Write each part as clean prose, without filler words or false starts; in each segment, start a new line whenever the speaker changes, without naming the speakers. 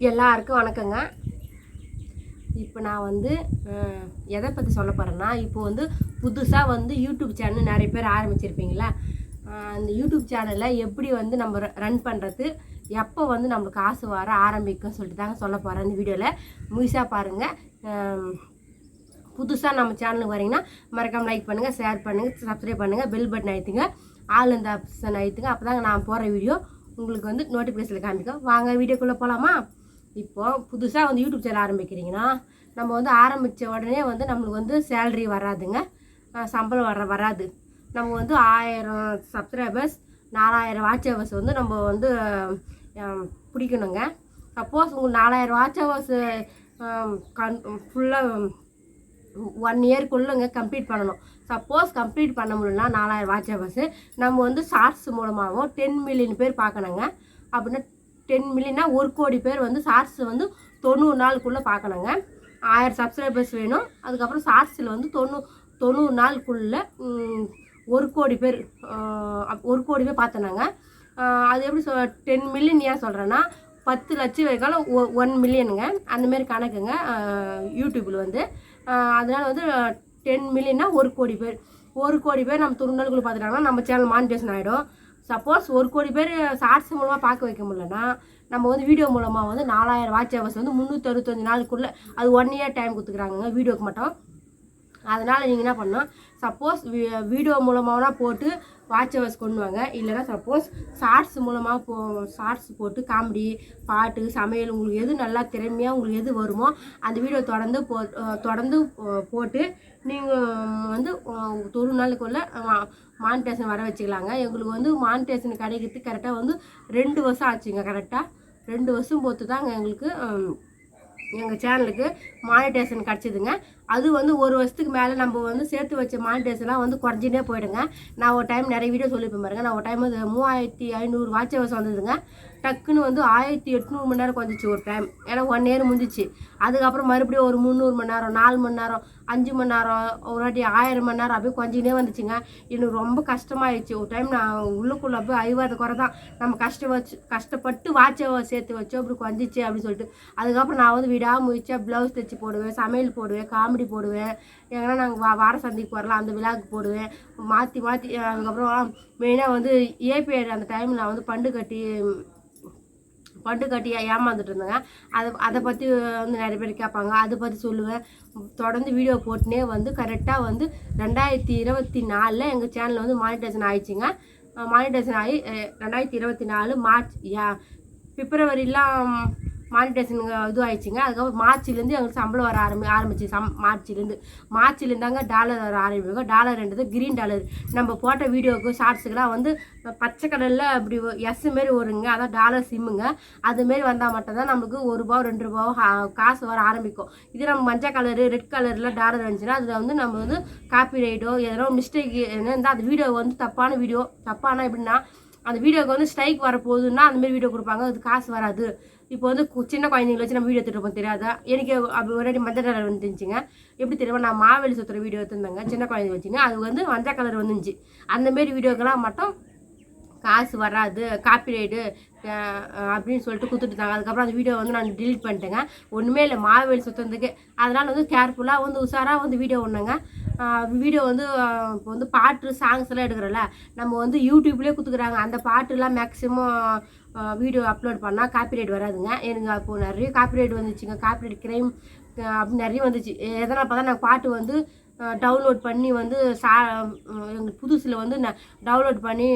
எல்லாருக்கும் வணக்கங்க. இப்போ நான் வந்து எதை பற்றி சொல்ல போகிறேன்னா, இப்போ வந்து புதுசாக வந்து யூடியூப் சேனல் நிறைய பேர் ஆரம்பிச்சிருப்பீங்களா? அந்த யூடியூப் சேனலில் எப்படி வந்து நம்ம ரன் பண்ணுறது, எப்போ வந்து நம்மளுக்கு காசு வர ஆரம்பிக்கும் சொல்லிட்டு தாங்க சொல்ல போகிறேன் இந்த வீடியோவில். முழுசாக பாருங்கள். புதுசாக நம்ம சேனலுக்கு வரீங்கன்னா மறக்காமல் லைக் பண்ணுங்கள், ஷேர் பண்ணுங்கள், சப்ஸ்கிரைப் பண்ணுங்கள், பெல் பட்டன் அழுத்துங்க, ஆல் இந்த ஆப்ஷன் அழுத்துங்க. அப்போ தாங்க நான் போகிற வீடியோ உங்களுக்கு வந்து நோட்டிஃபிகேஷனில் காமிக்கும். வாங்க வீடியோக்குள்ளே போகலாமா? இப்போது புதுசாக வந்து யூடியூப் சேனல் ஆரம்பிக்கிறீங்கன்னா நம்ம வந்து ஆரம்பித்த உடனே வந்து நம்மளுக்கு வந்து சேல்ரி வராதுங்க, சம்பளம் வராது. நம்ம வந்து 1000 சப்ஸ்கிரைபர்ஸ் 4000 வாட்ச் ஹவர்ஸ் வந்து நம்ம வந்து பிடிக்கணுங்க. சப்போஸ் உங்களுக்கு 4000 வாட்ச் ஹவர்ஸ் ஃபுல்லாக 1 இயர்க்குள்ளேங்க கம்ப்ளீட் பண்ணணும். சப்போஸ் கம்ப்ளீட் பண்ண முடியலன்னா 4000 வாட்ச் ஹவர்ஸு நம்ம வந்து ஷார்ட்ஸ் மூலமாகவும் 10 மில்லியன் பேர் பார்க்கணுங்க. அப்படின்னா 10 மில்லியனா 1 கோடி பேர் வந்து ஷார்ட்ஸ் வந்து 90 நாளுக்குள்ளே பார்க்கணுங்க. 1000 சப்ஸ்கிரைபர்ஸ் வேணும். அதுக்கப்புறம் ஷார்ட்ஸில் வந்து 90 நாளுக்குள்ளே 1 கோடி பேர் 1 கோடி பேர் பார்த்தனாங்க. அது எப்படி 10 மில்லியன் ஏன் சொல்கிறேன்னா 10 லட்சம் வரைக்கும் 1 மில்லியனுங்க, அந்தமாரி கணக்குங்க யூடியூப்பில் வந்து. அதனால் வந்து 10 மில்லியன்னா 1 கோடி பேர். 1 கோடி பேர் நம்ம 90 நாளுக்குள்ளே பார்த்துட்டாங்கன்னா நம்ம சேனல் மானிட்டேஷன் ஆகிடும். சப்போஸ் 1 கோடி பேர் ஷார்ட்ஸ் மூலமாக பார்க்க வைக்க முடியலன்னா நம்ம வந்து வீடியோ மூலமாக வந்து 4000 வாட்ச் ஹவர்ஸ் வந்து 365 நாளுக்குள்ளே, அது 1 இயர் டைம் கொடுத்துக்குறாங்க வீடியோக்கு மட்டும். அதனால் நீங்கள் என்ன பண்ணணும், சப்போஸ் வீடியோ மூலமாகனா போட்டு வாட்ச் ஹவர்ஸ் கொண்டு வாங்க. இல்லைனா சப்போஸ் ஷார்ட்ஸ் மூலமாக ஷார்ட்ஸ் போட்டு காமெடி, பாட்டு, சமையல், உங்களுக்கு எது நல்லா திறமையாக உங்களுக்கு எது வருமோ அந்த வீடியோ தொடர்ந்து போட்டு நீங்கள் வந்து 1 நாளுக்குள்ளே மானிட்டேஷன் வர வச்சுக்கலாங்க. எங்களுக்கு வந்து மானிட்டேஷன் கிடைக்கிறதுக்கு கரெக்டாக வந்து 2 வருஷம் ஆச்சுங்க. கரெக்டாக 2 வருஷம் பொறுத்து தாங்க எங்களுக்கு எங்கள் சேனலுக்கு மானிட்டேஷன் கிடச்சிதுங்க. அது வந்து 1 வருஷத்துக்கு மேலே நம்ம வந்து சேர்த்து வச்ச மானிட்டேஷன்லாம் வந்து குறைஞ்சினே போயிடுங்க. நான் ஒரு டைம் நிறைய வீடியோ சொல்லிப்பேன் பாருங்க. நான் ஒரு டைம் வந்து 3500 வாட்ச் ஹவர்ஸ் வந்ததுங்க. டக்குன்னு வந்து 1800 மணி நேரம் குறைஞ்சிச்சு ஒரு டைம். ஏன்னா 1 இயர் முடிஞ்சிச்சு. அதுக்கப்புறம் மறுபடியும் ஒரு 300 மணி நேரம், 4 மணி நேரம், 5 மணி நேரம், ஒரு வாட்டி 1000 மணி நேரம் அப்படியே குறைஞ்சினே வந்துச்சுங்க. எனக்கு ரொம்ப கஷ்டமாயிடுச்சு. ஒரு டைம் நான் உள்ளுக்குள்ளே போய் ஐவாத குறை தான், நம்ம கஷ்டப்பட்டு வாட்ச் ஹவர் சேர்த்து வச்சோம் அப்படி குறைஞ்சிச்சு அப்படின்னு சொல்லிட்டு. அதுக்கப்புறம் நான் வந்து விடாமுயற்சியாக ப்ளவுஸ் தைச்சி போடுவேன், சமையல் போடுவேன், காமெடி போடுவேன். ஏன்னா நாங்கள் வார சந்தைக்கு வரலாம் அந்த விழாவுக்கு போடுவேன், மாற்றி. அதுக்கப்புறம் மெயினாக வந்து ஏபிஆர் அந்த டைமில் நான் வந்து பண்டு கட்டி ஏமாந்துட்டு இருந்தேங்க. அதை பற்றி வந்து நிறைய பேர் கேட்பாங்க, அதை பற்றி சொல்லுவேன். தொடர்ந்து வீடியோ போட்டுனே வந்து கரெக்டாக வந்து 2024 எங்கள் சேனலில் வந்து மானிட்டேஷன் ஆயிடுச்சுங்க. மானிட்டேஷன் ஆகி 2024 மார்ச் பிப்ரவரிலாம் மானிட்டேஷன் இது ஆயிடுச்சுங்க. அதுக்கப்புறம் மார்ச்லேருந்து எங்களுக்கு சம்பளம் வர ஆரம்பிச்சு. மார்ச்லேருந்தாங்க டாலர் வர ஆரம்பிக்கும். டாலர்ன்றது கிரீன் டாலர். நம்ம போட்ட வீடியோவுக்கு ஷார்ட்ஸுக்கெல்லாம் வந்து பச்சை கலரில் அப்படி எஸ் மாரி வருங்க, அதான் டாலர் சிம்முங்க. அதுமாரி வந்தால் மட்டும்தான் நமக்கு ₹1 ₹2 காசு வர ஆரம்பிக்கும். இது நம்ம மஞ்சள் கலரு, ரெட் கலரில் டாலர் இருந்துச்சுன்னா அதில் வந்து நம்ம வந்து காப்பி ரைட்டோ எதனா மிஸ்டேக் இருந்தால் அந்த வீடியோ வந்து தப்பான வீடியோ, தப்பானா எப்படின்னா அந்த வீடியோவுக்கு வந்து ஸ்ட்ரைக் வரப்போகுதுன்னா அந்தமாரி வீடியோ கொடுப்பாங்க, அது காசு வராது. இப்போ வந்து சின்ன குழந்தைங்களை வச்சு நம்ம வீடியோ எடுத்துகிட்டு தெரியாதா? எனக்கு அப்படி ஒரே மஞ்சள் கலர் வந்துருந்துச்சுங்க. எப்படி தெரியுமா, நான் மாவேலி சுற்றுற வீடியோ எடுத்துருந்தாங்க சின்ன குழந்தை வச்சுங்க, அது வந்து மஞ்சள் கலர் வந்துருந்துச்சு. அந்தமாரி வீடியோக்கெல்லாம் மட்டும் காசு வராது, காப்பிரைட்டு அப்படின்னு சொல்லிட்டு கொடுத்துட்டுருந்தாங்க. அதுக்கப்புறம் அந்த வீடியோ வந்து நான் டிலீட் பண்ணிட்டேங்க. ஒன்றுமே இல்லை, மாவேலி சுற்றுறதுக்கு. அதனால் வந்து கேர்ஃபுல்லாக வந்து உஷாராக வந்து வீடியோ ஒன்றுங்க. வீடியோ வந்து இப்போ வந்து பாட்டு சாங்ஸ் எல்லாம் எடுக்கிறோம்ல, நம்ம வந்து யூடியூப்லேயே கொடுத்துக்குறாங்க. அந்த பாட்டுலாம் மேக்ஸிமம் வீடியோ அப்லோட் பண்ணால் காப்பிரைட் வராதுங்க. எனக்கு அப்போது நிறைய காப்பிரைட் வந்துச்சுங்க. காப்பிரைட் கிரைம் அப்படி நிறைய வந்துச்சு. எதனால் பார்த்தா நான் பாட்டு வந்து டவுன்லோட் பண்ணி வந்து எங்களுக்கு புதுசில் வந்து நான் டவுன்லோட் பண்ணி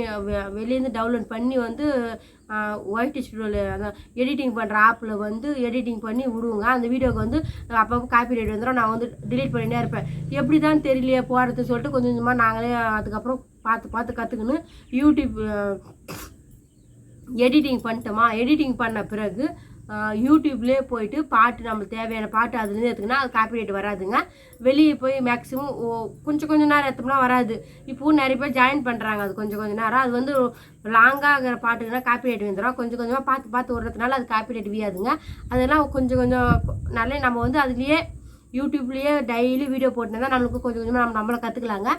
வெளியேருந்து டவுன்லோட் பண்ணி வந்து ஒயிட் ஸ்டுடியோவில் அதான் எடிட்டிங் பண்ணுற ஆப்பில் வந்து எடிட்டிங் பண்ணி விடுவோங்க. அந்த வீடியோவுக்கு வந்து அப்பப்போ காப்பிரைட் வந்துடும். நான் வந்து டிலீட் பண்ணினே இருப்பேன். எப்படி தான் தெரியலையே போகிறது சொல்லிட்டு கொஞ்சம் கொஞ்சமாக நாங்களே அதுக்கப்புறம் பார்த்து கற்றுக்குன்னு யூடியூப் எடிட்டிங் பண்ணிட்டோமா. எடிட்டிங் பண்ண பிறகு யூடியூப்லேயே போயிட்டு பாட்டு நம்மளுக்கு தேவையான பாட்டு அதுலேருந்து எடுத்துக்கினா அது காப்பிரைட் வராதுங்க. வெளியே போய் மேக்ஸிமம் கொஞ்சம் நேரம் எடுத்தோம்னா வராது. இப்போவும் நிறைய பேர் ஜாயின் பண்ணுறாங்க. அது கொஞ்சம் நேரம் அது வந்து லாங்காகிற பாட்டுக்குன்னா காப்பிரைட் வந்துடும். கொஞ்சம் கொஞ்சமாக பார்த்து விடுறதுனால அது காப்பிரைட் வீயாதுங்க. அதெல்லாம் கொஞ்சம் நல்லா நம்ம வந்து அதுலேயே யூடியூப்லேயே டெய்லி வீடியோ போட்டுருந்தா நம்மளுக்கு கொஞ்சம் கொஞ்சமாக நம்மளை கற்றுக்கலாங்க.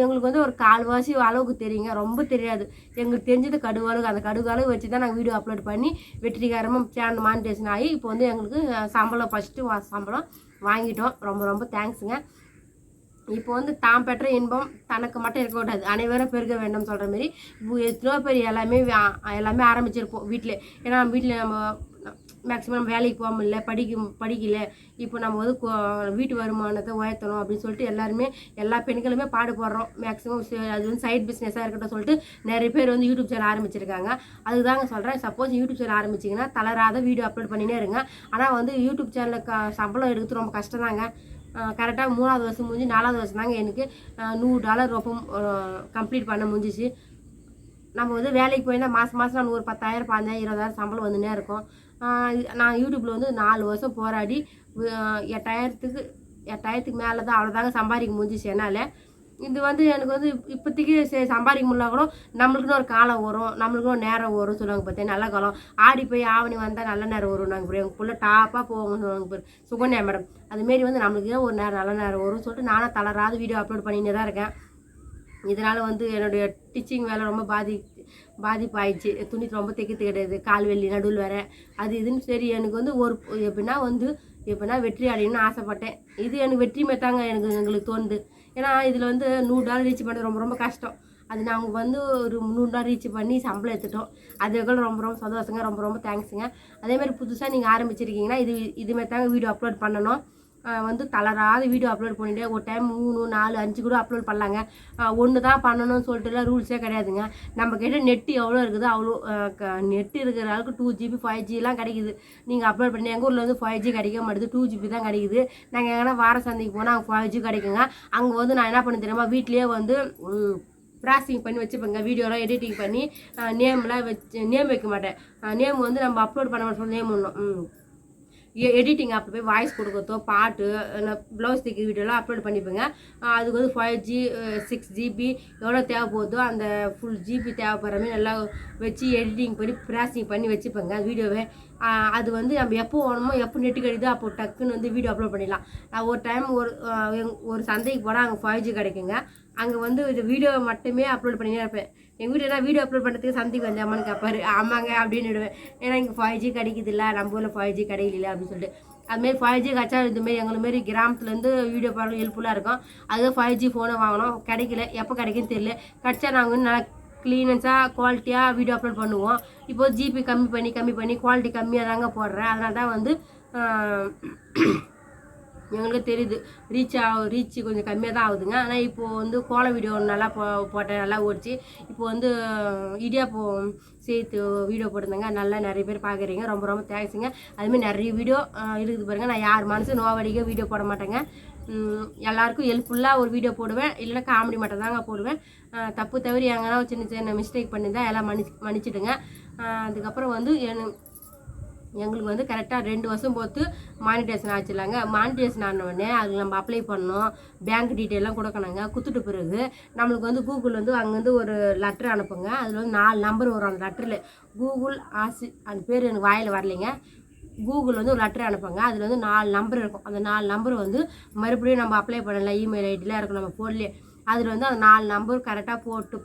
எங்களுக்கு வந்து ஒரு கால்வாசி அளவுக்கு தெரியுங்க, ரொம்ப தெரியாது. எங்களுக்கு தெரிஞ்சது கடுகு, அந்த கடுகு வச்சு தான் நாங்கள் வீடியோ அப்லோட் பண்ணி வெற்றிகரமாக சேனல் மானிட்டேஷன் ஆகி இப்போ வந்து எங்களுக்கு சம்பளம் ஃபஸ்ட்டு சம்பளம் வாங்கிட்டோம். ரொம்ப ரொம்ப தேங்க்ஸுங்க. இப்போ வந்து தாம் பெற்ற இன்பம் தனக்கு மட்டும் இருக்கக்கூடாது, அனைவரும் பெருக வேண்டும் சொல்கிற மாரி இப்போ எத்தனையோ பேர் எல்லாமே ஆரம்பிச்சிருப்போம் வீட்டில். ஏன்னா நம்ம வீட்டில் நம்ம மேக்ஸிமம் நம்ம வேலைக்கு போக முடியல, படிக்கல. இப்போ நம்ம வந்து வீட்டு வருமானத்தை உயர்த்தணும் அப்படின்னு சொல்லிட்டு எல்லா பெண்களுமே பாடுபடுறோம். மேக்ஸிமம் அது வந்து சைட் பிஸ்னஸாக இருக்கட்டும் சொல்லிட்டு நிறைய பேர் வந்து யூடியூப் சேனல் ஆரம்பிச்சிருக்காங்க. அதுதாங்க சொல்கிறேன், சப்போஸ் யூடியூப் சேனல் ஆரம்பிச்சிங்கன்னா தளராத வீடியோ அப்லோட் பண்ணினே இருங்க. ஆனால் வந்து யூடியூப் சேனலுக்கு சம்பளம் எடுக்கிறது ரொம்ப கஷ்டம் தாங்க. கரெக்டாக 3வது வருஷம் முடிஞ்சு 4வது வருஷம் தாங்க எனக்கு $100 ரொம்ப கம்ப்ளீட் பண்ண முடிஞ்சிச்சு. நம்ம வந்து வேலைக்கு போயிருந்தால் மாதம் நம்ம ஒரு 10,000 15,000 20,000 சம்பளம் வந்துனே இருக்கும். நான் யூடியூப்பில் வந்து 4 வருஷம் போராடி 8,000க்கு மேலே தான் அவ்வளோதாங்க சம்பாதிக்க முடிஞ்சிச்சு என்னால். இது வந்து எனக்கு வந்து இப்போதைக்கு சம்பாதிக்க முடியல கூட நம்மளுக்குன்னு ஒரு காலம் வரும், நம்மளுக்குன்னு ஒரு நேரம் வரும் சொல்லுவாங்க. பார்த்தேன் நல்ல காலம் ஆடி போய் ஆவணி வந்தால் நல்ல நேரம் வரும். நாங்கள் எங்கள் பிள்ளை டாப்பாக போவோங்க சொல்லுவாங்க பேர் சுகன்யா மேடம். அதுமாரி வந்து நம்மளுக்கு ஒரு நல்ல நேரம் வரும்னு சொல்லிட்டு நானும் தளராத வீடியோ அப்லோட் பண்ணினே தான் இருக்கேன். இதனால் வந்து என்னுடைய டீச்சிங் வேலை ரொம்ப பாதிப்பு ஆயிடுச்சு. துணி ரொம்ப தைக்கிறது கிடையாது, கால் வெள்ளி நடுவில் வேறு அது இதுன்னு. சரி எனக்கு வந்து எப்படின்னா வெற்றி அடையணும்னு ஆசைப்பட்டேன். இது எனக்கு வெற்றி தாங்க எங்களுக்கு தோணுது. ஏன்னா இதில் வந்து $100 ரீச் பண்ணது ரொம்ப ரொம்ப கஷ்டம். அது நாங்கள் வந்து ஒரு $300 ரீச் பண்ணி சம்பளம் எடுத்துட்டோம். அதுக்கு ரொம்ப சந்தோஷங்க, ரொம்ப தேங்க்ஸுங்க. அதேமாதிரி புதுசாக நீங்கள் ஆரம்பிச்சிருக்கீங்கன்னா இதுமாதிரி தாங்க வீடியோ அப்லோட் பண்ணணும். வந்து தளராத வீடியோ அப்லோட் பண்ணிவிட்டு ஒரு டைம் 3 4 5 கூட அப்லோட் பண்ணலாங்க. ஒன்று தான் பண்ணணும்னு சொல்லிட்டுலாம் ரூல்ஸே கிடையாதுங்க. நம்மக்கிட்ட நெட்டு எவ்வளோ இருக்குதோ அவ்வளோ நெட்டு இருக்கிற அளவுக்கு 2GB 5Gலாம் கிடைக்குது. நீங்கள் அப்லோட் பண்ணி எங்கள் ஊரில் வந்து 5G கிடைக்க மாட்டேது, 2GB தான் கிடைக்குது. நாங்கள் எங்கன்னா வார சந்தைக்கு போனால் அங்கே 5G கிடைக்குங்க. அங்கே வந்து நான் என்ன பண்ண தெரியுமா, வீட்லேயே வந்து ப்ராசிங் பண்ணி வச்சுப்பேங்க. வீடியோலாம் எடிட்டிங் பண்ணி நேம்லாம் நேம் வைக்க மாட்டேன். நேம் வந்து நம்ம அப்லோட் பண்ண மாட்டோம், நேம் ஒன்றும் எடிட்டிங் ஆப்பில் போய் வாய்ஸ் கொடுக்குறதோ பாட்டு ப்ளவுஸ் தைக்க வீடியோலாம் அப்லோட் பண்ணிப்பேங்க. அதுக்கு வந்து 5G 6GB எவ்வளோ தேவைப்படுதோ அந்த ஃபுல் ஜிபி தேவைப்படுற மாதிரி நல்லா வச்சு எடிட்டிங் பண்ணி ப்ராசிங் பண்ணி வச்சுப்பேங்க வீடியோவை. அது வந்து நம்ம எப்போ வேணுமோ எப்போ நெட்டு கிடைக்குதோ அப்போ டக்குன்னு வந்து வீடியோ அப்லோட் பண்ணிடலாம். ஒரு டைம் ஒரு சந்தைக்கு போனால் அங்கே 5G கிடைக்குங்க. அங்கே வந்து இது வீடியோ மட்டுமே அப்லோட் பண்ணினே இருப்பேன். எங்கள் வீட்டில் வீடியோ அப்லோட் பண்ணுறதுக்கு சந்தைக்கு வந்து அம்மான்னு கேட்பாரு. ஆமாங்க அப்படின்னு விடுவேன். ஏன்னா இங்கே 5G கிடைக்குதில்ல, நம்ம ஊரில் 5G கிடைக்கல அப்படின்னு சொல்லிட்டு. அதுமாரி 5G கிடச்சா இதுமாரி எங்களுமாரி கிராமத்துலேருந்து வீடியோ பார்க்க ஹெல்ப்ஃபுல்லாக இருக்கும். அதுதான் 5G ஃபோனை வாங்கினோம். கிடைக்கல, எப்போ கிடைக்குன்னு தெரியல. கிடச்சா நாங்கள் வந்து நல்லா க்ளீனஸாக குவாலிட்டியாக வீடியோ அப்லோட் பண்ணுவோம். இப்போது ஜிபி கம்மி பண்ணி குவாலிட்டி கம்மியாக தாங்க போடுறேன். அதனால தான் வந்து எங்களுக்கு தெரியுது ரீச் கொஞ்சம் கம்மியாக தான் ஆகுதுங்க. ஆனால் இப்போது வந்து கோல வீடியோ நல்லா போட்டேன், நல்லா ஓடிச்சு. இப்போ வந்து இடியாப்பம் சேர்த்து வீடியோ போட்டிருந்தேங்க, நல்லா நிறைய பேர் பார்க்குறீங்க, ரொம்ப தேங்க்ஸுங்க. அதுமாதிரி நிறைய வீடியோ இருக்குது பாருங்கள். நான் யார் மனசு நோவடிக்க வீடியோ போட மாட்டேங்க. எல்லாருக்கும் ஹெல்ப்ஃபுல்லாக ஒரு வீடியோ போடுவேன், இல்லைன்னா காமெடி மட்டும் தாங்க போடுவேன். தப்பு தவறி எங்கன்னா சின்ன மிஸ்டேக் பண்ணியிருந்தா எல்லாம் மன்னிச்சிடுங்க. அதுக்கப்புறம் வந்து எங்களுக்கு வந்து கரெக்டாக 2 வருஷம் பொறுத்து மானிட்டேஷன் ஆச்சுலாங்க. மானிட்டேஷன் ஆனவுடனே அதில் நம்ம அப்ளை பண்ணோம், பேங்க் டீட்டெயிலாம் கொடுக்கணுங்க. கொடுத்துட்டு பிறகு நம்மளுக்கு வந்து கூகுள் வந்து அங்கேருந்து ஒரு லெட்ரு அனுப்புங்க. அதில் வந்து 4 நம்பர் வரும். அந்த லெட்டரில் கூகுள் அந்த பேர் எனக்கு வாயில் வரலைங்க. கூகுள் வந்து ஒரு லெட்டர் அனுப்புங்க. அதில் வந்து 4 நம்பர் இருக்கும். அந்த 4 நம்பர் வந்து மறுபடியும் நம்ம அப்ளை பண்ணலாம், இமெயில் ஐடிலாம் இருக்கும் நம்ம ஃபோன்லேயே. அதில் வந்து அந்த 4 நம்பர் கரெக்டாக போட்டு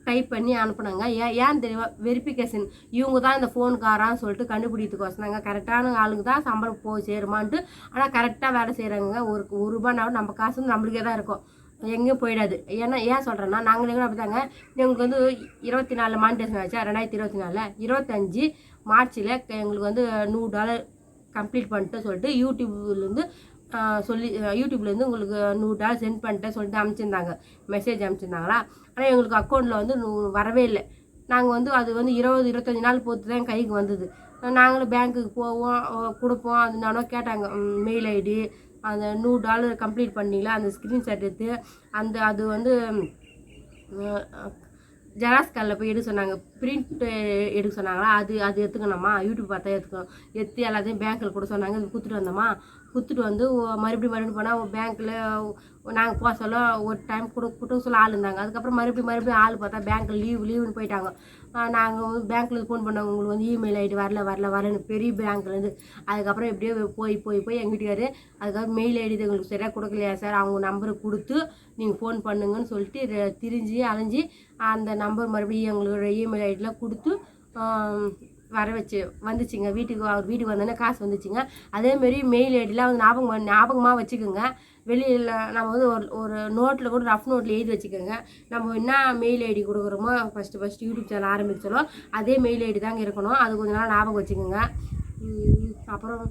டைப் பண்ணி அனுப்புனாங்க. ஏன் தெரியுமா, வெரிஃபிகேஷன் இவங்க தான் இந்த ஃபோனுக்காரான்னு சொல்லிட்டு கண்டுபிடித்துக்கோசனாங்க. கரெக்டான ஆளுக்கு தான் சம்பளம் போய் சேருமான்ட்டு. ஆனால் கரெக்டாக வேலை செய்கிறாங்க. ஒரு ரூபானாலும் நம்ம காசு நம்மளுக்கே தான் இருக்கும், எங்கேயும் போயிடாது. ஏன் சொல்கிறேன்னா நாங்களே கூட அப்படி தாங்க. எங்களுக்கு வந்து 24 மானிட்டேஷன் ஆச்சா 2024 25 மார்ச்சில் எங்களுக்கு வந்து $100 கம்ப்ளீட் பண்ணிட்டு சொல்லிட்டு யூடியூப்லேருந்து யூடியூப்லேருந்து உங்களுக்கு $100 சென்ட் பண்ணிட்டேன் சொல்லிட்டு அனுப்பிச்சிருந்தாங்க, மெசேஜ் அனுப்பிச்சிருந்தாங்களா. ஆனால் எங்களுக்கு அக்கௌண்ட்டில் வந்து வரவே இல்லை. நாங்கள் வந்து அது வந்து 20-25 நாள் பொறுத்து தான் கைக்கு வந்தது. நாங்களும் பேங்க்குக்கு போவோம், கொடுப்போம். அது நானும் கேட்டாங்க மெயில் ஐடி, அந்த $100 கம்ப்ளீட் பண்ணிங்களா அந்த ஸ்க்ரீன்ஷாட் எடுத்து அது வந்து ஜெராக்ஸ் காலில் போய் எடுக்க சொன்னாங்க, பிரிண்ட் எடுக்க சொன்னாங்களா. அது எடுத்துக்கணுமா, யூடியூப் பார்த்தா எடுத்து எல்லாத்தையும் பேங்க்கில் கூட சொன்னாங்க. இது கொடுத்துட்டு வந்து மறுபடியும் போனால் பேங்க்கில் நாங்கள் போக சொல்ல ஒரு டைம் கொடுக்க சொல்ல ஆள் இருந்தாங்க. அதுக்கப்புறம் மறுபடியும் ஆள் பார்த்தா பேங்க்கில் லீவுன்னு போயிட்டாங்க. நாங்கள் வந்து பேங்க்லேருந்து ஃபோன் பண்ணாங்க, உங்களுக்கு வந்து இமெயில் ஐடி வரலன்னு பெரிய பேங்க்லேருந்து. அதுக்கப்புறம் எப்படியோ போய் எங்கள் வீட்டுக்காரு அதுக்கப்புறம் மெயில் ஐடி உங்களுக்கு சரியாக கொடுக்கலையா சார், அவங்க நம்பரை கொடுத்து நீங்கள் ஃபோன் பண்ணுங்கன்னு சொல்லிட்டு திரிஞ்சு அலைஞ்சி அந்த நம்பர் மறுபடியும் எங்களோட இமெயில் ஐடிலாம் கொடுத்து வர வச்சு வந்துச்சுங்க. அவர் வீட்டுக்கு வந்தோடனே காசு வந்துச்சுங்க. அதேமாரி மெயில் ஐடியில் அவங்க ஞாபகமாக வச்சுக்கோங்க. வெளியில் நம்ம வந்து ஒரு நோட்டில் கூட ரஃப் நோட்டில் எழுதி வச்சுக்கோங்க. நம்ம என்ன மெயில் ஐடி கொடுக்குறோமோ ஃபஸ்ட்டு யூடியூப் சேனல் ஆரம்பித்தாலும் அதே மெயில் ஐடி தாங்க இருக்கணும். அது கொஞ்ச நாள் ஞாபகம் வச்சுக்கோங்க. அப்புறம்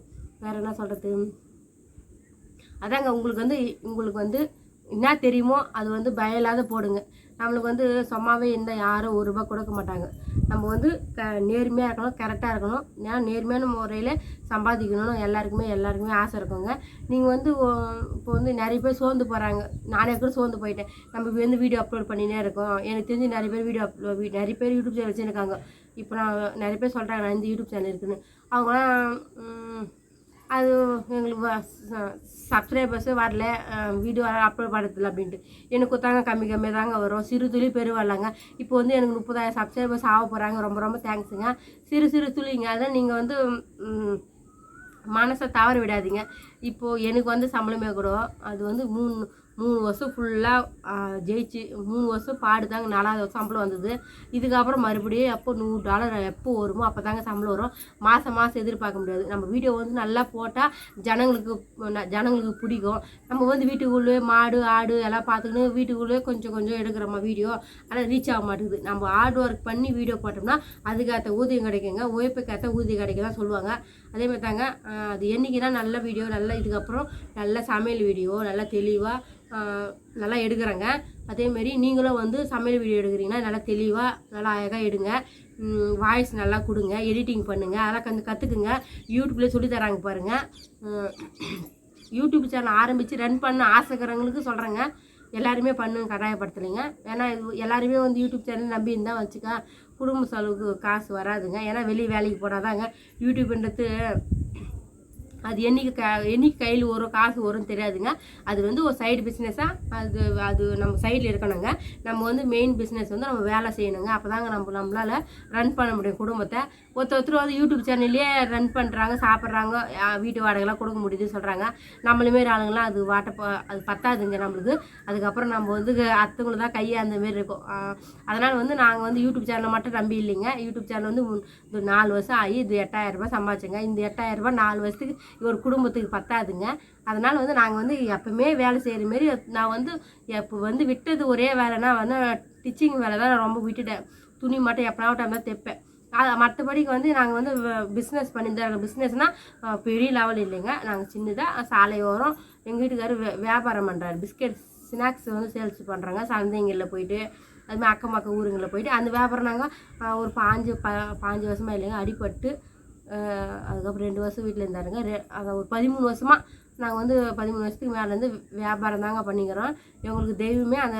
வேறு என்ன சொல்கிறது, அதாங்க உங்களுக்கு வந்து என்ன தெரியுமோ அது வந்து பயலாத போடுங்க. நம்மளுக்கு வந்து சும்மாவே இருந்தால் யாரும் ₹1 கொடுக்க மாட்டாங்க. நம்ம வந்து நேர்மையாக இருக்கணும், கரெக்டாக இருக்கணும். ஏன்னா நேர்மையான முறையில் சம்பாதிக்கணும்னு எல்லாருக்குமே ஆசை இருக்குங்க. நீங்கள் வந்து இப்போ வந்து நிறைய பேர் சோர்ந்து போகிறாங்க. நானே கூட சோர்ந்து போயிட்டேன். நம்ம வந்து வீடியோ அப்லோட் பண்ணினே இருக்கோம். எனக்கு தெரிஞ்சு நிறைய பேர் யூடியூப் சேனல் வச்சுருக்காங்க. இப்போ நான் நிறைய பேர் சொல்கிறாங்க நான் இந்த யூடியூப் சேனல் இருக்குதுன்னு. அவங்களாம் அது எங்களுக்கு சப்ஸ்கிரைபர்ஸே வரல, வீடியோ அப்லோட் பண்ணுறதில்ல அப்படின்ட்டு. எனக்கு தாங்க கம்மியாக தாங்க வரும். சிறு துளி பெருவரலங்க. இப்போ வந்து எனக்கு 30,000 சப்ஸ்கிரைபர்ஸ் ஆக போகிறாங்க. ரொம்ப தேங்க்ஸுங்க. சிறு துளிங்க. அதான் நீங்கள் வந்து மனசை தவற விடாதீங்க. இப்போது எனக்கு வந்து சம்பளமே கூட அது வந்து 3 வருஷம் ஃபுல்லாக ஜெயிச்சு 3 வருஷம் பாடுதாங்க 4வது வருஷம் சம்பளம் வந்தது. இதுக்கப்புறம் மறுபடியும் எப்போ $100 எப்போ வருமோ அப்போ தாங்க சம்பளம் வரும். மாதம் எதிர்பார்க்க முடியாது. நம்ம வீடியோ வந்து நல்லா போட்டால் ஜனங்களுக்கு பிடிக்கும். நம்ம வந்து வீட்டுக்குள்ளே மாடு ஆடு எல்லாம் பார்த்துக்கின்னு வீட்டுக்குள்ளே கொஞ்சம் எடுக்கிறோமா வீடியோ, ஆனால் ரீச் ஆக மாட்டேங்குது. நம்ம ஹார்ட் ஒர்க் பண்ணி வீடியோ போட்டோம்னா அதுக்கேற்ற ஊதியம் கிடைக்குங்க. உழைப்புக்கேற்ற ஊதியம் கிடைக்க தான் சொல்லுவாங்க. அதேமாதிரி தாங்க அது என்றைக்குன்னா நல்ல வீடியோ இதுக்கப்புறம் நல்ல சமையல் வீடியோ நல்லா தெளிவாக நல்லா எடுக்கிறேங்க. அதேமாரி நீங்களும் வந்து சமையல் வீடியோ எடுக்கிறீங்கன்னா நல்லா தெளிவாக நல்லா அழகாக எடுங்க. வாய்ஸ் நல்லா கொடுங்க, எடிட்டிங் பண்ணுங்கள், அதெல்லாம் கற்றுக்குங்க. யூடியூப்லேயே சொல்லித்தராங்க பாருங்கள். யூடியூப் சேனல் ஆரம்பித்து ரன் பண்ண ஆசைக்கிறவங்களுக்கு சொல்கிறேங்க. எல்லாருமே பண்ணுங்க, கட்டாயப்படுத்தலைங்க. ஏன்னா எல்லாருமே வந்து யூடியூப் சேனல் நம்பி இருந்தால் வச்சுக்க குடும்ப செலவுக்கு காசு வராதுங்க. ஏன்னா வெளியே வேலைக்கு போனாதாங்க யூடியூப்ன்றது அது என்னைக்கு கையில் வரும் காசு வரும்னு தெரியாதுங்க. அது வந்து ஒரு சைடு பிஸ்னஸாக அது நம்ம சைடில் இருக்கணுங்க. நம்ம வந்து மெயின் பிஸ்னஸ் வந்து நம்ம வேலை செய்யணுங்க. அப்போ தாங்க நம்மளால் ரன் பண்ண முடியும் குடும்பத்தை. ஒருத்தர் வந்து யூடியூப் சேனல்லே ரன் பண்ணுறாங்க, சாப்பிட்றாங்க, வீட்டு வாடகைலாம் கொடுக்க முடியுதுன்னு சொல்கிறாங்க. நம்மளுமாரி ஆளுங்களாம் அது பத்தாதுங்க நம்மளுக்கு. அதுக்கப்புறம் நம்ம வந்து அத்தவங்களுக்கு தான் கையை அந்தமாரி இருக்கும். அதனால் வந்து நாங்கள் வந்து யூடியூப் சேனலை மட்டும் நம்பி இல்லைங்க. யூடியூப் சேனல் வந்து 4 வருஷம் ஆகி இது 8,000 சம்பாதிச்சுங்க. இந்த 8,000 4 வருஷத்துக்கு ஒரு குடும்பத்துக்கு பத்தாதுங்க. அதனால் வந்து நாங்கள் வந்து எப்பவுமே வேலை செய்கிற மாரி நான் வந்து எப்போ வந்து விட்டது ஒரே வேலைன்னா வந்து ஸ்டிச்சிங் வேலை தான் நான் ரொம்ப விட்டுட்டேன். துணி மட்டும் எப்போனா டைம் தான் தைப்பேன். மற்றபடிக்கு வந்து நாங்கள் வந்து பிஸ்னஸ் பண்ணியிருந்தோம். பிஸ்னஸ்னால் பெரிய லெவல் இல்லைங்க. நாங்கள் சின்னதாக சாலையோரம் எங்கள் வீட்டுக்காரர் வியாபாரம் பண்ணுறாரு. பிஸ்கெட் ஸ்நாக்ஸ் வந்து சேல்ஸ் பண்ணுறாங்க. சந்தைங்களில் போயிட்டு அதுமாதிரி அக்கம் ஊருங்களில் போயிட்டு அந்த வியாபாரம் நாங்கள் ஒரு 5 வருஷமாக இல்லைங்க அடிபட்டு அதுக்கப்புறம் 2 வருஷம் வீட்டில் இருந்தாருங்க. அதை ஒரு 13 வருஷமாக நாங்கள் வந்து 13 வருஷத்துக்கு மேலேருந்து வியாபாரம் தாங்க பண்ணிக்கிறோம். எங்களுக்கு தெய்வமே அந்த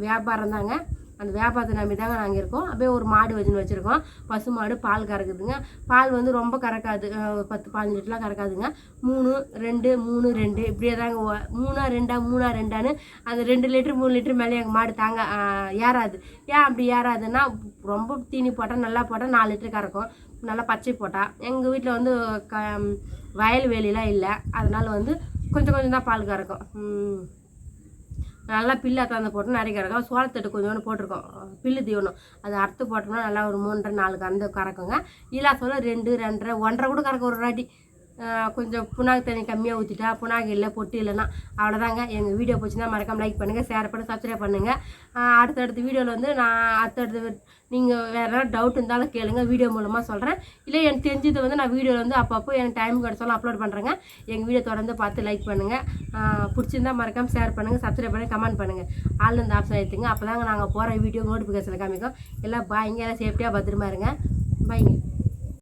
வியாபாரம் தாங்க. அந்த வியாபாரத்தை நம்பி தாங்க நாங்கள் இருக்கோம். அப்படியே ஒரு மாடு வச்சுருக்கோம். பசு மாடு பால் கறக்குதுங்க. பால் வந்து ரொம்ப கறக்காது, 10-15 லிட்டர்லாம் கறக்காதுங்க. 3, 2, 3, 2 இப்படியே தாங்க 3, 2 அந்த 2 லிட்டர் 3 லிட்டர் மேலே எங்கள் மாடு தாங்க ஏறாது. ஏன் அப்படி ஏறாதுன்னா ரொம்ப தீனி போட்டால் நல்லா போட்டால் 4 லிட்டர் கறக்கும். நல்லா பச்சை போட்டால் எங்கள் வீட்டில் வந்து வயல் வேலிலாம் இல்லை. அதனால் வந்து கொஞ்சம் தான் பால் கறக்கும். நல்லா பில்லு அத்தாந்து போட்டு நிறைய கறக்கும். சோளத்தட்டு கொஞ்சோண்டு போட்டிருக்கோம் பில்லு தீவனம். அது அறுத்து போட்டோம்னா நல்லா ஒரு 3.5-4 கறந்து கறக்குங்க. இல்லா சொல்ல 2, 2.5, 1.5 கூட கறக்க ஒரு வாட்டி. கொஞ்சம் புண்ணாக்கு தண்ணி கம்மியாக ஊற்றிட்டா புண்ணாக்கு இல்லை பொட்டு இல்லைன்னா அவ்வளோதாங்க. எங்கள் வீடியோ போச்சுன்னா மறக்காம லைக் பண்ணுங்கள், ஷேர் பண்ணி சப்ஸ்கிரைப் பண்ணுங்கள். அடுத்தடுத்த வீடியோவில் வந்து நான் நீங்கள் வேறு ஏதாவது டவுட் இருந்தாலும் கேளுங்க, வீடியோ மூலமாக சொல்கிறேன். இல்லை எனக்கு தெரிஞ்சதை வந்து நான் வீடியோவில் வந்து அப்பப்போ எனக்கு டைம் கிடச்சாலும் அப்லோட் பண்ணுறேங்க. எங்கள் வீடியோ தொடர்ந்து பார்த்து லைக் பண்ணுங்கள். பிடிச்சிருந்தால் மறக்காமல் ஷேர் பண்ணுங்கள், சப்ஸ்கிரைப் பண்ணி கமெண்ட் பண்ணுங்கள். ஆல் இந்த ஆப்ஷன் எடுத்துங்க. அப்போ தாங்க நாங்கள் போகிற வீடியோ நோட்டிஃபிகேஷனில் காமிக்கும். எல்லாம் பாய்ங்க, எல்லாம் சேஃப்டியாக பத்திரமா இருங்க. பாய்ங்க.